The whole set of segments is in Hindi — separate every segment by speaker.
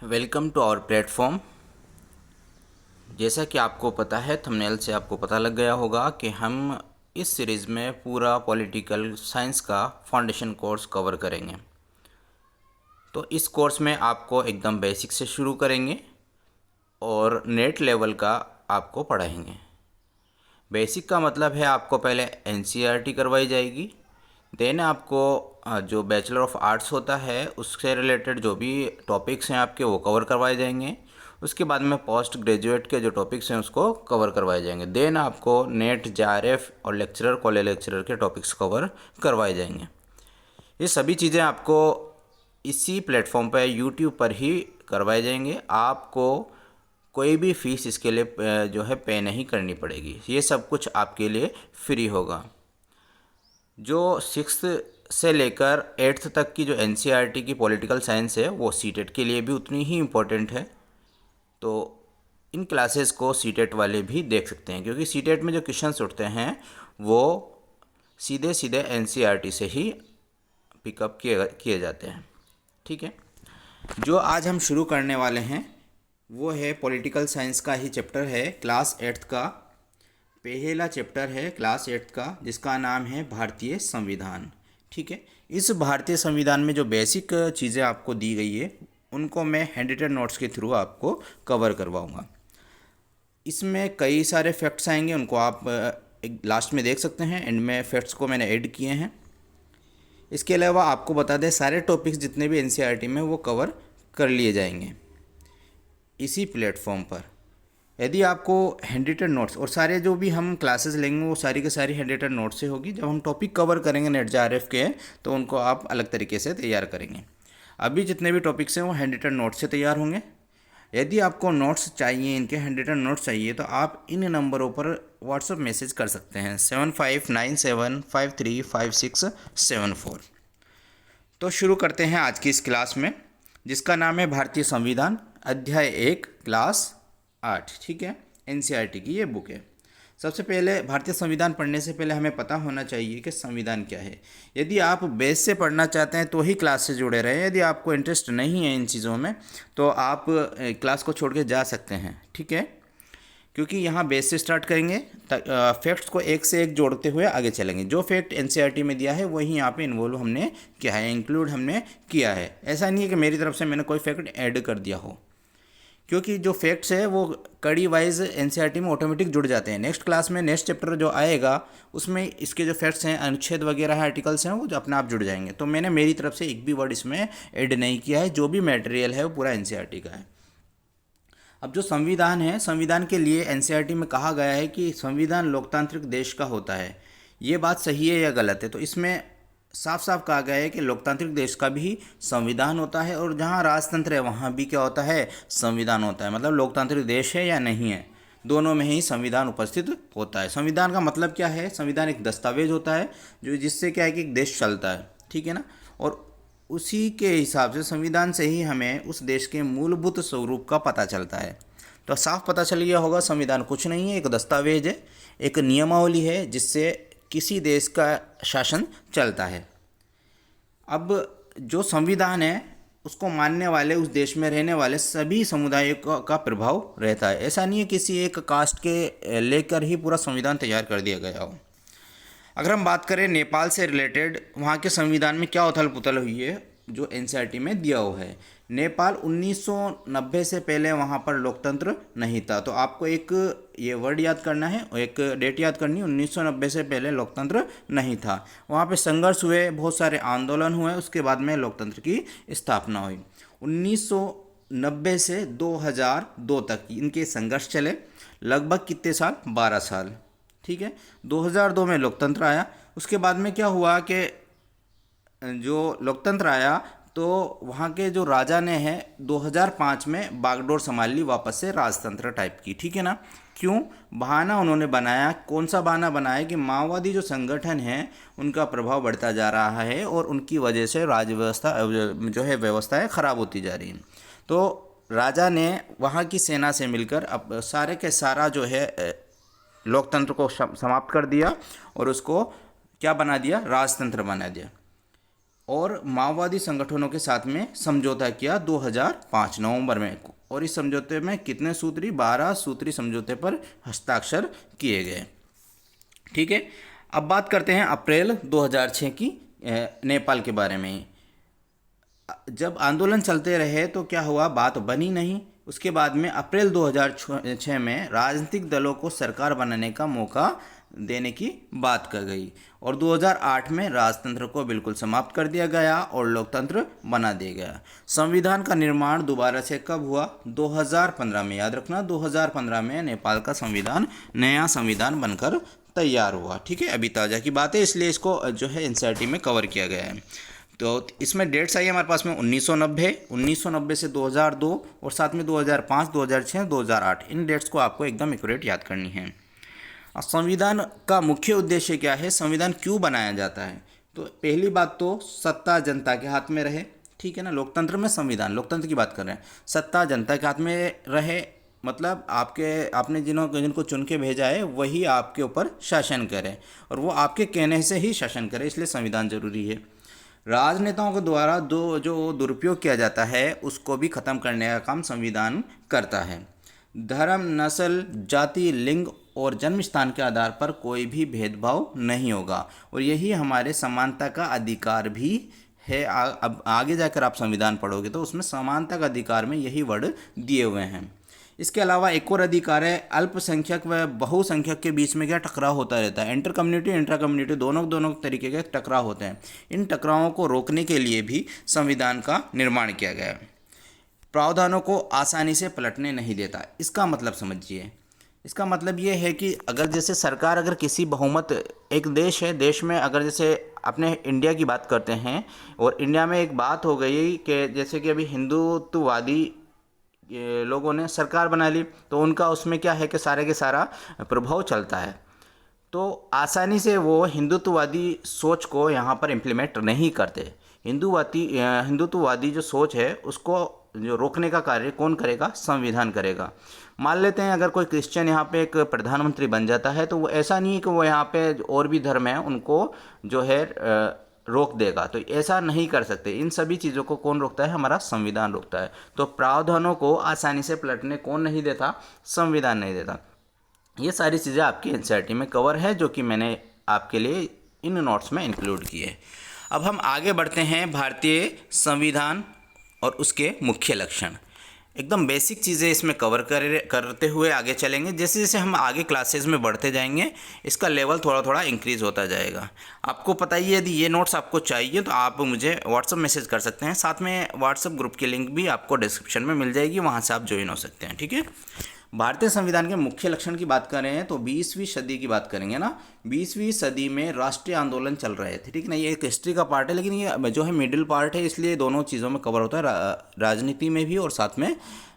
Speaker 1: Welcome to our platform. जैसा कि आपको पता है, थंबनेल से आपको पता लग गया होगा कि हम इस सीरीज़ में पूरा पॉलिटिकल साइंस का फाउंडेशन कोर्स कवर करेंगे। तो इस कोर्स में आपको एकदम बेसिक से शुरू करेंगे और नेट लेवल का आपको पढ़ाएंगे। बेसिक का मतलब है आपको पहले एनसीईआरटी करवाई जाएगी, देन आपको जो बैचलर ऑफ आर्ट्स होता है उससे रिलेटेड जो भी टॉपिक्स हैं आपके वो कवर करवाए जाएंगे। उसके बाद में पोस्ट ग्रेजुएट के जो टॉपिक्स हैं उसको कवर करवाए जाएंगे। देन आपको नेट जेआरएफ और लेक्चरर कॉलेज लेक्चरर के टॉपिक्स कवर करवाए जाएंगे। ये सभी चीज़ें आपको इसी प्लेटफॉर्म पर यूट्यूब पर ही करवाए जाएंगे। आपको कोई भी फीस इसके लिए जो है पे नहीं करनी पड़ेगी। ये सब कुछ आपके लिए फ्री होगा। जो सिक्स्थ से लेकर एट्थ तक की जो एनसीईआरटी की पॉलिटिकल साइंस है वो सीटेट के लिए भी उतनी ही इम्पोर्टेंट है। तो इन क्लासेस को सीटेट वाले भी देख सकते हैं, क्योंकि सीटेट में जो क्वेश्चंस उठते हैं वो सीधे सीधे एनसीईआरटी से ही पिकअप किए जाते हैं। ठीक है, जो आज हम शुरू करने वाले हैं वो है पॉलिटिकल साइंस का ही चैप्टर है, क्लास एट्थ का पहला चैप्टर है क्लास एट्थ का, जिसका नाम है भारतीय संविधान। ठीक है, इस भारतीय संविधान में जो बेसिक चीज़ें आपको दी गई है उनको मैं हैंडरिटन नोट्स के थ्रू आपको कवर करवाऊंगा। इसमें कई सारे फैक्ट्स आएंगे, उनको आप एक लास्ट में देख सकते हैं। एंड में फैक्ट्स को मैंने ऐड किए हैं। इसके अलावा आपको बता दें, सारे टॉपिक्स जितने भी एनसीईआरटी में वो कवर कर लिए जाएंगे इसी प्लेटफॉर्म पर। यदि आपको हैंडरिटन नोट्स और सारे जो भी हम क्लासेस लेंगे वो सारी की सारी हैंडरिटन नोट्स से होगी। जब हम टॉपिक कवर करेंगे नेट जेआरएफ के तो उनको आप अलग तरीके से तैयार करेंगे। अभी जितने भी टॉपिक्स हैं वो हैंडरिटन नोट्स से तैयार होंगे। यदि आपको नोट्स चाहिए, इनके हैंडरिटन नोट्स चाहिए, तो आप इन नंबरों पर व्हाट्सअप मैसेज कर सकते हैं 7597535674। तो शुरू करते हैं आज की इस क्लास में, जिसका नाम है भारतीय संविधान, अध्याय 1, क्लास 8। ठीक है, एनसीईआरटी की ये बुक है। सबसे पहले भारतीय संविधान पढ़ने से पहले हमें पता होना चाहिए कि संविधान क्या है। यदि आप बेस से पढ़ना चाहते हैं तो ही क्लास से जुड़े रहें। यदि आपको इंटरेस्ट नहीं है इन चीज़ों में तो आप क्लास को छोड़ के जा सकते हैं। ठीक है, क्योंकि यहाँ बेस से स्टार्ट करेंगे, फैक्ट्स को एक से एक जोड़ते हुए आगे चलेंगे। जो फैक्ट एनसीईआरटी में दिया है वही यहाँ पे इन्वॉल्व हमने किया है, इंक्लूड हमने किया है। ऐसा नहीं है कि मेरी तरफ से मैंने कोई फैक्ट ऐड कर दिया हो, क्योंकि जो फैक्ट्स है वो कड़ी वाइज एनसीईआरटी में ऑटोमेटिक जुड़ जाते हैं। नेक्स्ट क्लास में नेक्स्ट चैप्टर जो आएगा उसमें इसके जो फैक्ट्स हैं, अनुच्छेद वगैरह है, आर्टिकल्स हैं, वो जो अपने आप जुड़ जाएंगे। तो मैंने मेरी तरफ से एक भी वर्ड इसमें ऐड नहीं किया है। जो भी मटेरियल है वो पूरा एनसीईआरटी का है। अब जो संविधान है, संविधान के लिए एनसीईआरटी में कहा गया है कि संविधान लोकतांत्रिक देश का होता है। ये बात सही है या गलत है? तो इसमें साफ साफ कहा गया है कि लोकतांत्रिक देश का भी संविधान होता है, और जहाँ राजतंत्र है वहाँ भी क्या होता है, संविधान होता है। मतलब लोकतांत्रिक देश है या नहीं है, दोनों में ही संविधान उपस्थित होता है। संविधान का मतलब क्या है? संविधान एक दस्तावेज होता है जो जिससे क्या है कि एक देश चलता है। ठीक है ना, और उसी के हिसाब से संविधान से ही हमें उस देश के मूलभूत स्वरूप का पता चलता है। तो साफ पता चल गया होगा, संविधान कुछ नहीं है, एक दस्तावेज है, एक नियमावली है जिससे किसी देश का शासन चलता है। अब जो संविधान है उसको मानने वाले, उस देश में रहने वाले सभी समुदायों का प्रभाव रहता है। ऐसा नहीं है किसी एक कास्ट के लेकर ही पूरा संविधान तैयार कर दिया गया हो। अगर हम बात करें नेपाल से रिलेटेड, वहाँ के संविधान में क्या उथल पुथल हुई है जो एनसीईआरटी में दिया हुआ है। नेपाल 1990 से पहले वहाँ पर लोकतंत्र नहीं था। तो आपको एक ये वर्ड याद करना है और एक डेट याद करनी है, 1990 से पहले लोकतंत्र नहीं था। वहाँ पे संघर्ष हुए, बहुत सारे आंदोलन हुए, उसके बाद में लोकतंत्र की स्थापना हुई। 1990 से 2002 तक इनके संघर्ष चले, लगभग कितने साल, 12 साल। ठीक है, 2002 में लोकतंत्र आया। उसके बाद में क्या हुआ कि जो लोकतंत्र आया तो वहाँ के जो राजा ने है 2005 में बागडोर संभाल ली वापस से राजतंत्र टाइप की। ठीक है ना, क्यों? बहाना उन्होंने बनाया। कौन सा बहाना बनाया? कि माओवादी जो संगठन है उनका प्रभाव बढ़ता जा रहा है और उनकी वजह से राज्य व्यवस्था जो है व्यवस्थाएं खराब होती जा रही हैं। तो राजा ने वहाँ की सेना से मिलकर अब सारे के सारा जो है लोकतंत्र को समाप्त कर दिया और उसको क्या बना दिया, राजतंत्र बना दिया। और माओवादी संगठनों के साथ में समझौता किया 2005 नवंबर में। और इस समझौते में कितने सूत्री 12 सूत्री समझौते पर हस्ताक्षर किए गए। ठीक है, अब बात करते हैं अप्रैल 2006 की नेपाल के बारे में। जब आंदोलन चलते रहे तो क्या हुआ, बात बनी नहीं। उसके बाद में अप्रैल 2006 में राजनीतिक दलों को सरकार बनाने का मौका देने की बात कर गई और 2008 में राजतंत्र को बिल्कुल समाप्त कर दिया गया और लोकतंत्र बना दिया गया। संविधान का निर्माण दोबारा से कब हुआ, 2015 में। याद रखना 2015 में नेपाल का संविधान नया संविधान बनकर तैयार हुआ। ठीक है, अभी ताज़ा की बात है, इसलिए इसको जो है एनसीईआरटी में कवर किया गया है। तो इसमें डेट्स आई हमारे पास में 1990 से 2002 और साथ में 2005, 2006, 2008। इन डेट्स को आपको एकदम एक्यूरेट याद करनी है। संविधान का मुख्य उद्देश्य क्या है, संविधान क्यों बनाया जाता है? तो पहली बात तो सत्ता जनता के हाथ में रहे। ठीक है ना, लोकतंत्र में संविधान, लोकतंत्र की बात कर रहे हैं, सत्ता जनता के हाथ में रहे, मतलब आपने जिनको चुन के भेजा है वही आपके ऊपर शासन करे और वो आपके कहने से ही शासन करे, इसलिए संविधान जरूरी है। राजनेताओं के द्वारा जो दुरुपयोग किया जाता है उसको भी खत्म करने का काम संविधान करता है। धर्म, नस्ल, जाति, लिंग और जन्म स्थान के आधार पर कोई भी भेदभाव नहीं होगा और यही हमारे समानता का अधिकार भी है। अब आगे जाकर आप संविधान पढ़ोगे तो उसमें समानता का अधिकार में यही वर्ड दिए हुए हैं। इसके अलावा एक और अधिकार है, अल्पसंख्यक व बहुसंख्यक के बीच में क्या टकराव होता रहता है, इंटर कम्युनिटी इंट्रा कम्युनिटी दोनों तरीके के टकराव होते हैं। इन टकरावों को रोकने के लिए भी संविधान का निर्माण किया गया है। प्रावधानों को आसानी से पलटने नहीं देता। इसका मतलब समझिए, इसका मतलब ये है कि अगर जैसे सरकार अगर किसी बहुमत, एक देश है, देश में अगर जैसे अपने इंडिया की बात करते हैं और इंडिया में एक बात हो गई कि जैसे कि अभी हिंदुत्ववादी लोगों ने सरकार बना ली तो उनका उसमें क्या है कि सारे के सारा प्रभाव चलता है, तो आसानी से वो हिंदुत्ववादी सोच को यहाँ पर इम्प्लीमेंट नहीं करते। हिंदुत्ववादी जो सोच है उसको जो रोकने का कार्य कौन करेगा, संविधान करेगा। मान लेते हैं अगर कोई क्रिश्चियन यहाँ पे एक प्रधानमंत्री बन जाता है तो वो ऐसा नहीं है कि वो यहाँ पे और भी धर्म है उनको जो है रोक देगा, तो ऐसा नहीं कर सकते। इन सभी चीज़ों को कौन रोकता है, हमारा संविधान रोकता है। तो प्रावधानों को आसानी से पलटने कौन नहीं देता, संविधान नहीं देता। ये सारी चीज़ें आपकी एनसीईआरटी में कवर है जो कि मैंने आपके लिए इन नोट्स में इंक्लूड किए। अब हम आगे बढ़ते हैं भारतीय संविधान और उसके मुख्य लक्षण। एकदम बेसिक चीज़ें इसमें कवर करते हुए आगे चलेंगे। जैसे जैसे हम आगे क्लासेस में बढ़ते जाएंगे इसका लेवल थोड़ा थोड़ा इंक्रीज़ होता जाएगा। आपको पता ही है, यदि ये नोट्स आपको चाहिए तो आप मुझे व्हाट्सअप मैसेज कर सकते हैं, साथ में व्हाट्सअप ग्रुप की लिंक भी आपको डिस्क्रिप्शन में मिल जाएगी, वहाँ से आप ज्वाइन हो सकते हैं। ठीक है, भारतीय संविधान के मुख्य लक्षण की बात कर रहे हैं तो 20वीं सदी की बात करेंगे ना। 20वीं सदी में राष्ट्रीय आंदोलन चल रहे थे। ठीक ना, ये एक हिस्ट्री का पार्ट है लेकिन ये जो है मिडिल पार्ट है, इसलिए दोनों चीज़ों में कवर होता है, राजनीति में भी और साथ में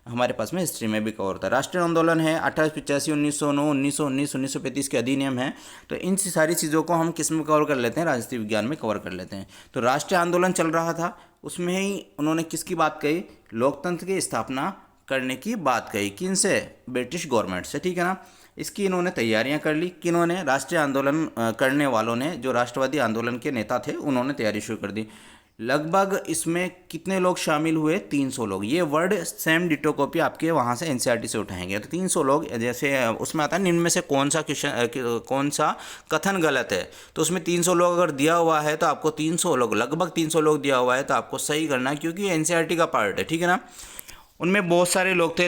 Speaker 1: हमारे पास में हिस्ट्री में भी कवर होता है। राष्ट्रीय आंदोलन है 1885, 1909, 1919, 1935 के अधिनियम है। तो इन सारी चीज़ों को हम किस में कवर कर लेते हैं, राजनीति विज्ञान में कवर कर लेते हैं। तो राष्ट्रीय आंदोलन चल रहा था, उसमें ही उन्होंने किसकी बात कही, लोकतंत्र की स्थापना करने की बात कही। किन से, ब्रिटिश गवर्नमेंट से। ठीक है ना, इसकी इन्होंने तैयारियां कर ली। किन्होंने, राष्ट्रीय आंदोलन करने वालों ने, जो राष्ट्रवादी आंदोलन के नेता थे उन्होंने तैयारी शुरू कर दी। लगभग इसमें कितने लोग शामिल हुए, 300 लोग। ये वर्ड सेम डिटो कॉपी आपके वहाँ से एनसीईआरटी से उठाएंगे। तो 300 लोग, जैसे उसमें आता है निम्न में से कौन सा कथन गलत है, तो उसमें 300 लोग अगर दिया हुआ है तो आपको 300 लोग, लगभग 300 लोग दिया हुआ है तो आपको सही करना है, क्योंकि एनसीईआरटी का पार्ट है। ठीक है ना, उनमें बहुत सारे लोग थे,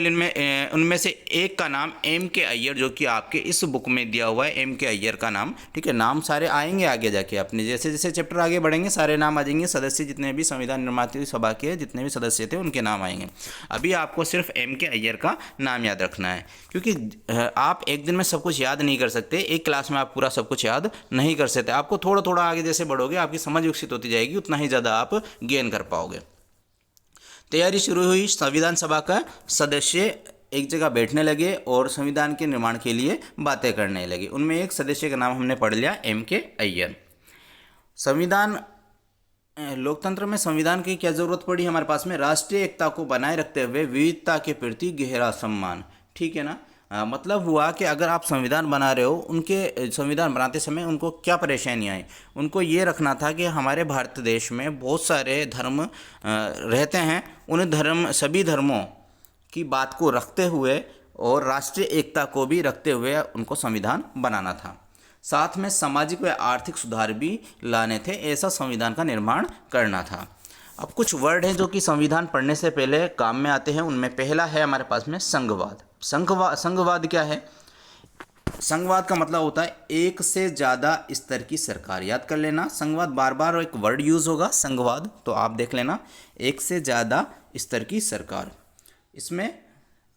Speaker 1: उनमें से एक का नाम M.K. अय्यर, जो कि आपके इस बुक में दिया हुआ है, M.K. अय्यर का नाम। ठीक है, नाम सारे आएंगे आगे जाके, अपने जैसे जैसे चैप्टर आगे बढ़ेंगे सारे नाम आ जाएंगे। सदस्य जितने भी संविधान निर्माता सभा के जितने भी सदस्य थे उनके नाम आएंगे। अभी आपको सिर्फ M.K. अय्यर का नाम याद रखना है, क्योंकि आप एक दिन में सब कुछ याद नहीं कर सकते, एक क्लास में आप पूरा सब कुछ याद नहीं कर सकते। आपको थोड़ा थोड़ा आगे जैसे बढ़ोगे आपकी समझ विकसित होती जाएगी, उतना ही ज़्यादा आप गेन कर पाओगे। तैयारी शुरू हुई, संविधान सभा का सदस्य एक जगह बैठने लगे और संविधान के निर्माण के लिए बातें करने लगे। उनमें एक सदस्य का नाम हमने पढ़ लिया, M.K. अय्यर। संविधान, लोकतंत्र में संविधान की क्या जरूरत पड़ी हमारे पास में, राष्ट्रीय एकता को बनाए रखते हुए विविधता के प्रति गहरा सम्मान। ठीक है ना, मतलब हुआ कि अगर आप संविधान बना रहे हो, उनके संविधान बनाते समय उनको क्या परेशानी आई। उनको ये रखना था कि हमारे भारत देश में बहुत सारे धर्म रहते हैं, उन सभी धर्मों की बात को रखते हुए और राष्ट्रीय एकता को भी रखते हुए उनको संविधान बनाना था। साथ में सामाजिक व आर्थिक सुधार भी लाने थे, ऐसा संविधान का निर्माण करना था। अब कुछ वर्ड हैं जो कि संविधान पढ़ने से पहले काम में आते हैं। उनमें पहला है हमारे पास में संघवाद। संघवाद क्या है? संघवाद का मतलब होता है एक से ज़्यादा स्तर की सरकार। याद कर लेना, संघवाद बार बार एक वर्ड यूज़ होगा संघवाद, तो आप देख लेना, एक से ज़्यादा स्तर की सरकार। इसमें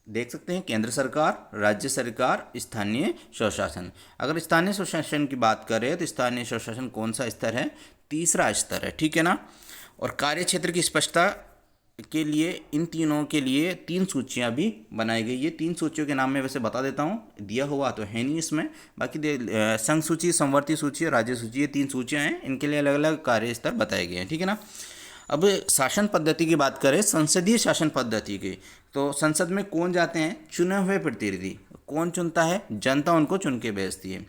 Speaker 1: देख सकते हैं केंद्र सरकार, राज्य सरकार, स्थानीय स्वशासन। अगर स्थानीय स्वशासन की बात करें तो स्थानीय स्वशासन कौन सा स्तर है? तीसरा स्तर है, ठीक है ना। और कार्य क्षेत्र की स्पष्टता के लिए इन तीनों के लिए 3 सूचियां भी बनाई गई। ये 3 सूचियों के नाम मैं वैसे बता देता हूँ, दिया हुआ तो है नहीं इसमें, बाकी संघ सूची, संवर्ती सूची और राज्य सूची, ये 3 सूचियाँ हैं, इनके लिए अलग अलग कार्य स्तर बताए गए हैं, ठीक है ना। अब शासन पद्धति की बात करें, संसदीय शासन पद्धति की, तो संसद में कौन जाते हैं? चुने हुए प्रतिनिधि। कौन चुनता है? जनता उनको चुन के भेजती है।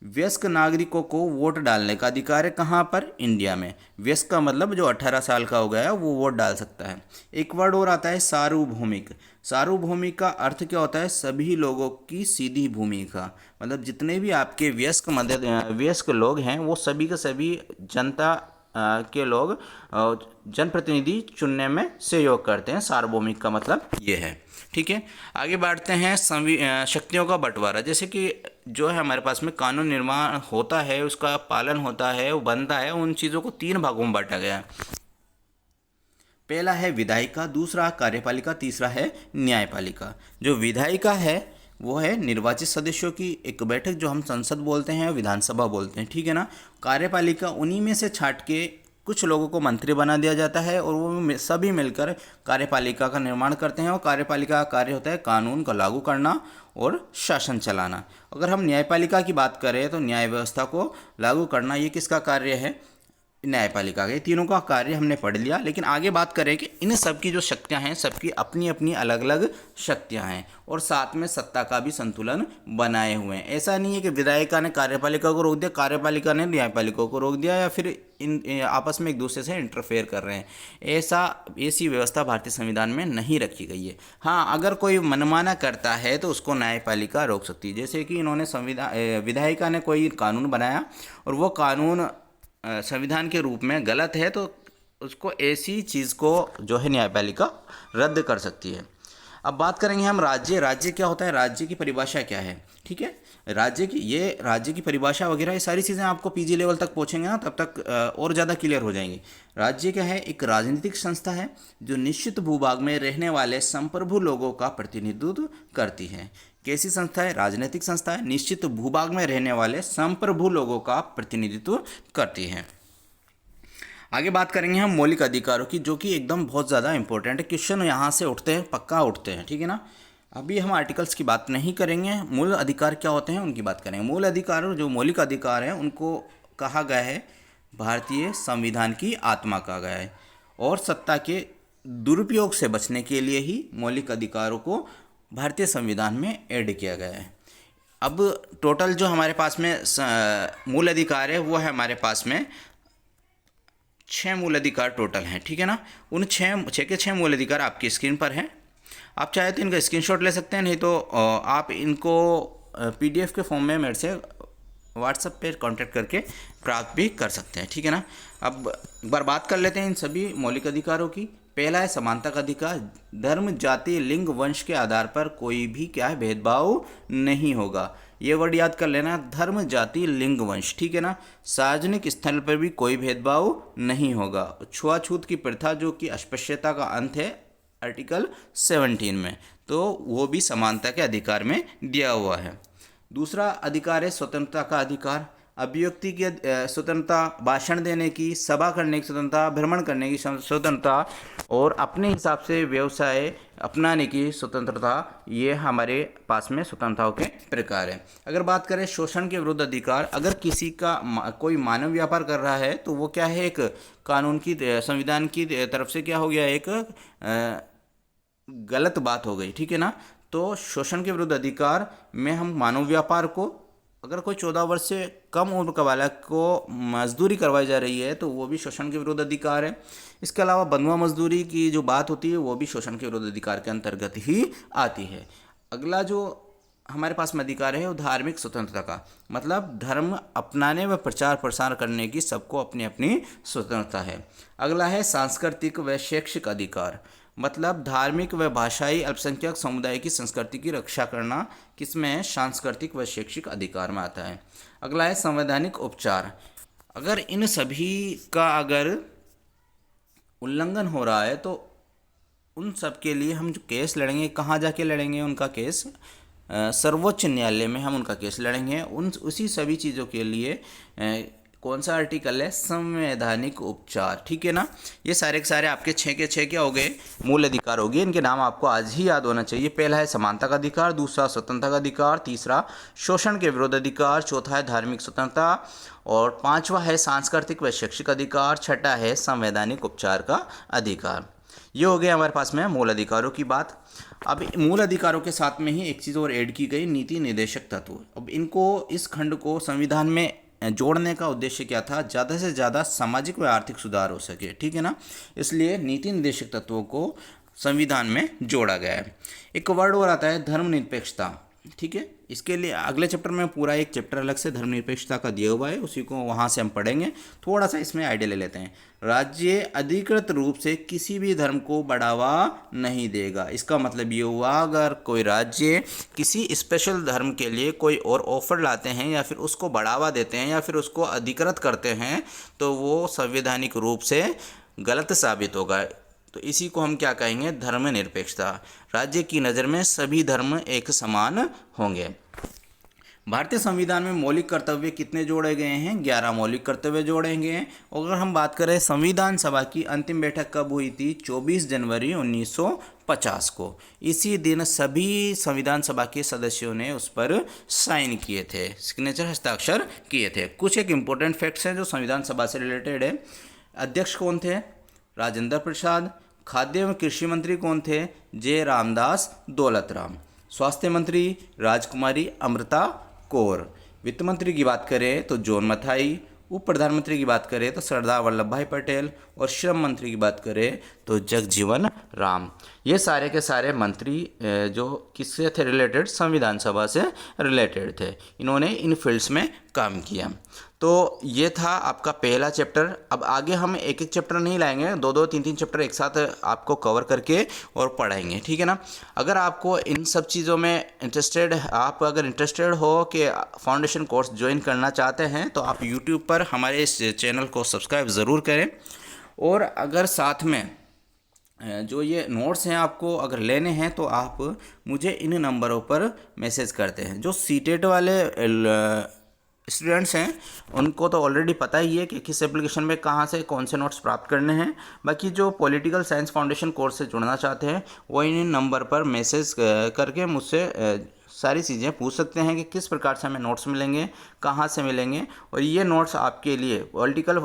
Speaker 1: वयस्क नागरिकों को वोट डालने का अधिकार है, कहाँ पर? इंडिया में। वयस्क का मतलब जो 18 साल का हो गया है वो वोट डाल सकता है। एक वर्ड और आता है सार्वभौमिक। सार्वभौमिक का अर्थ क्या होता है? सभी लोगों की सीधी भूमिका, मतलब जितने भी आपके वयस्क लोग हैं वो सभी के सभी जनता के लोग जनप्रतिनिधि चुनने में सहयोग करते हैं। सार्वभौमिक का मतलब ये है, ठीक है। आगे बढ़ते हैं शक्तियों का बंटवारा। जैसे कि जो है हमारे पास में कानून निर्माण होता है, उसका पालन होता है, वो बनता है, उन चीज़ों को 3 भागों में बांटा गया है। पहला है विधायिका, दूसरा कार्यपालिका, तीसरा है न्यायपालिका। जो विधायिका है वो है निर्वाचित सदस्यों की एक बैठक, जो हम संसद बोलते हैं, विधानसभा बोलते हैं, ठीक है ना। कार्यपालिका उन्हीं में से छांट के कुछ लोगों को मंत्री बना दिया जाता है और वो सभी मिलकर कार्यपालिका का निर्माण करते हैं। और कार्यपालिका का कार्य होता है कानून का लागू करना और शासन चलाना। अगर हम न्यायपालिका की बात करें तो न्याय व्यवस्था को लागू करना, ये किसका कार्य है? न्यायपालिका के। तीनों का कार्य हमने पढ़ लिया, लेकिन आगे बात करें कि इन सब की जो शक्तियां हैं, सबकी अपनी अपनी अलग अलग शक्तियां हैं और साथ में सत्ता का भी संतुलन बनाए हुए हैं। ऐसा नहीं है कि विधायिका ने कार्यपालिका को रोक दिया, कार्यपालिका ने न्यायपालिका को रोक दिया, या फिर इन आपस में एक दूसरे से इंटरफेयर कर रहे हैं। ऐसी व्यवस्था भारतीय संविधान में नहीं रखी गई है। हाँ, अगर कोई मनमाना करता है तो उसको न्यायपालिका रोक सकती है। जैसे कि इन्होंने विधायिका ने कोई कानून बनाया और वो कानून संविधान के रूप में गलत है, तो उसको ऐसी चीज़ को जो है न्यायपालिका रद्द कर सकती है। अब बात करेंगे हम राज्य। राज्य क्या होता है? राज्य की परिभाषा क्या है? ठीक है, राज्य की परिभाषा वगैरह ये सारी चीज़ें आपको पीजी लेवल तक पहुँचेंगे ना, तब तक और ज़्यादा क्लियर हो जाएंगी। राज्य क्या है? एक राजनीतिक संस्था है जो निश्चित भूभाग में रहने वाले संप्रभु लोगों का प्रतिनिधित्व करती है। कैसी संस्था है? राजनीतिक संस्था है, निश्चित भूभाग में रहने वाले संप्रभु लोगों का प्रतिनिधित्व करती है। आगे बात करेंगे हम मौलिक अधिकारों की, जो कि एकदम बहुत ज़्यादा इंपॉर्टेंट है। क्वेश्चन यहाँ से उठते हैं, पक्का उठते हैं, ठीक है ना। अभी हम आर्टिकल्स की बात नहीं करेंगे, मूल अधिकार क्या होते हैं उनकी बात करेंगे। मूल अधिकार, जो मौलिक अधिकार हैं, उनको कहा गया है भारतीय संविधान की आत्मा कहा गया है, और सत्ता के दुरुपयोग से बचने के लिए ही मौलिक अधिकारों को भारतीय संविधान में ऐड किया गया है। अब टोटल जो हमारे पास में मूल अधिकार है वो है हमारे पास में 6 मूल अधिकार टोटल हैं, ठीक है ना। उन 6 मूल अधिकार आपकी स्क्रीन पर हैं। आप चाहे तो इनका स्क्रीनशॉट ले सकते हैं, नहीं तो आप इनको PDF के फॉर्म में मेरे से व्हाट्सएप पे कांटेक्ट करके प्राप्त भी कर सकते हैं, ठीक है ना। अब एक बार बात कर लेते हैं इन सभी मौलिक अधिकारों की। पहला है समानता का अधिकार। धर्म, जाति, लिंग, वंश के आधार पर कोई भी क्या है भेदभाव नहीं होगा। ये वर्ड याद कर लेना, धर्म, जाति, लिंग, वंश, ठीक है ना। सार्वजनिक स्थल पर भी कोई भेदभाव नहीं होगा। छुआछूत की प्रथा, जो कि अस्पृश्यता का अंत है आर्टिकल 17 में, तो वो भी समानता के अधिकार में दिया हुआ है। दूसरा अधिकार है स्वतंत्रता का अधिकार। अभिव्यक्ति की स्वतंत्रता, भाषण देने की, सभा करने की स्वतंत्रता, भ्रमण करने की स्वतंत्रता और अपने हिसाब से व्यवसाय अपनाने की स्वतंत्रता, ये हमारे पास में स्वतंत्रताओं के प्रकार है। अगर बात करें शोषण के विरुद्ध अधिकार, अगर किसी का कोई मानव व्यापार कर रहा है तो वो क्या है, एक कानून की, संविधान की तरफ से क्या हो गया, एक गलत बात हो गई, ठीक है ना। तो शोषण के विरुद्ध अधिकार में हम मानव व्यापार को, अगर कोई 14 वर्ष से कम उम्र का बालक को मजदूरी करवाई जा रही है तो वो भी शोषण के विरुद्ध अधिकार है। इसके अलावा बंधुआ मजदूरी की जो बात होती है वो भी शोषण के विरुद्ध अधिकार के अंतर्गत ही आती है। अगला जो हमारे पास में अधिकार है वो धार्मिक स्वतंत्रता का, मतलब धर्म अपनाने व प्रचार प्रसार करने की सबको अपनी अपनी स्वतंत्रता है। अगला है सांस्कृतिक व शैक्षिक अधिकार, मतलब धार्मिक व भाषाई अल्पसंख्यक समुदाय की संस्कृति की रक्षा करना, किसमें सांस्कृतिक व शैक्षिक अधिकार में आता है। अगला है संवैधानिक उपचार, अगर इन सभी का अगर उल्लंघन हो रहा है तो उन सब के लिए हम जो केस लड़ेंगे, कहाँ जाके लड़ेंगे उनका केस, सर्वोच्च न्यायालय में हम उनका केस लड़ेंगे। उसी सभी चीज़ों के लिए कौन सा आर्टिकल है, संवैधानिक उपचार, ठीक है ना। ये सारे के सारे आपके 6 के 6 क्या हो गए, मूल अधिकार हो गए। इनके नाम आपको आज ही याद होना चाहिए। पहला है समानता का अधिकार, दूसरा स्वतंत्रता का अधिकार, तीसरा शोषण के विरुद्ध अधिकार, चौथा है धार्मिक स्वतंत्रता और पांचवा है सांस्कृतिक व शैक्षिक अधिकार, छठा है संवैधानिक उपचार का अधिकार। ये हो गया हमारे पास में मूल अधिकारों की बात। अब मूल अधिकारों के साथ में ही एक चीज़ और ऐड की गई, नीति निर्देशक तत्व। अब इनको, इस खंड को संविधान में जोड़ने का उद्देश्य क्या था, ज़्यादा से ज़्यादा सामाजिक व आर्थिक सुधार हो सके, ठीक है ना। इसलिए नीति निर्देशक तत्वों को संविधान में जोड़ा गया है। एक वर्ड और आता है धर्मनिरपेक्षता, ठीक है। इसके लिए अगले चैप्टर में पूरा एक चैप्टर अलग से धर्मनिरपेक्षता का दिया हुआ है, उसी को वहाँ से हम पढ़ेंगे। थोड़ा सा इसमें आइडिया ले लेते हैं। राज्य अधिकृत रूप से किसी भी धर्म को बढ़ावा नहीं देगा। इसका मतलब ये हुआ, अगर कोई राज्य किसी स्पेशल धर्म के लिए कोई और ऑफर लाते हैं या फिर उसको बढ़ावा देते हैं या फिर उसको अधिकृत करते हैं तो वो संवैधानिक रूप से गलत साबित होगा। तो इसी को हम क्या कहेंगे, धर्मनिरपेक्षता। राज्य की नज़र में सभी धर्म एक समान होंगे। भारतीय संविधान में मौलिक कर्तव्य कितने जोड़े गए हैं, 11 मौलिक कर्तव्य जोड़े गए हैं। अगर हम बात करें संविधान सभा की अंतिम बैठक कब हुई थी, 24 जनवरी 1950 को। इसी दिन सभी संविधान सभा के सदस्यों ने उस पर साइन किए थे, सिग्नेचर हस्ताक्षर किए थे। कुछ एक इम्पोर्टेंट फैक्ट्स हैं जो संविधान सभा से रिलेटेड है। अध्यक्ष कौन थे, राजेंद्र प्रसाद। खाद्य एवं कृषि मंत्री कौन थे, जे रामदास दौलतराम। स्वास्थ्य मंत्री राजकुमारी अमृता कौर। वित्त मंत्री की बात करें तो जॉन मथाई। उप प्रधानमंत्री की बात करें तो सरदार वल्लभ भाई पटेल और श्रम मंत्री की बात करें तो जगजीवन राम। ये सारे के सारे मंत्री जो किससे थे रिलेटेड, संविधान सभा से रिलेटेड थे। इन्होंने इन फील्ड्स में काम किया। तो ये था आपका पहला चैप्टर। अब आगे हम एक एक चैप्टर नहीं लाएंगे, 2-2, 3-3 चैप्टर एक साथ आपको कवर करके और पढ़ाएंगे, ठीक है ना। अगर आपको इन सब चीज़ों में आप अगर इंटरेस्टेड हो कि फाउंडेशन कोर्स ज्वाइन करना चाहते हैं तो आप यूट्यूब पर हमारे इस चैनल को सब्सक्राइब ज़रूर करें। और अगर साथ में जो ये नोट्स हैं आपको अगर लेने हैं तो आप मुझे इन नंबरों पर मैसेज करते हैं। जो सीटेट वाले स्टूडेंट्स हैं उनको तो ऑलरेडी पता ही है कि किस एप्लीकेशन में कहाँ से कौन से नोट्स प्राप्त करने हैं। बाकी जो पॉलिटिकल साइंस फाउंडेशन कोर्स से जुड़ना चाहते हैं वो इन नंबर पर मैसेज करके मुझसे सारी चीज़ें पूछ सकते हैं कि किस प्रकार से हमें नोट्स मिलेंगे, कहाँ से मिलेंगे। और ये नोट्स आपके लिए पॉलिटिकल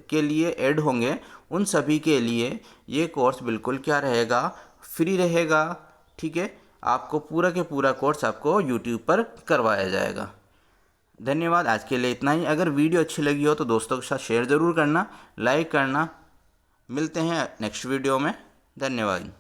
Speaker 1: के लिए ऐड होंगे उन सभी के लिए ये कोर्स बिल्कुल क्या रहेगा, फ्री रहेगा, ठीक है। आपको पूरा के पूरा कोर्स आपको यूट्यूब पर करवाया जाएगा। धन्यवाद, आज के लिए इतना ही। अगर वीडियो अच्छी लगी हो तो दोस्तों के साथ शेयर ज़रूर करना, लाइक करना। मिलते हैं नेक्स्ट वीडियो में। धन्यवाद।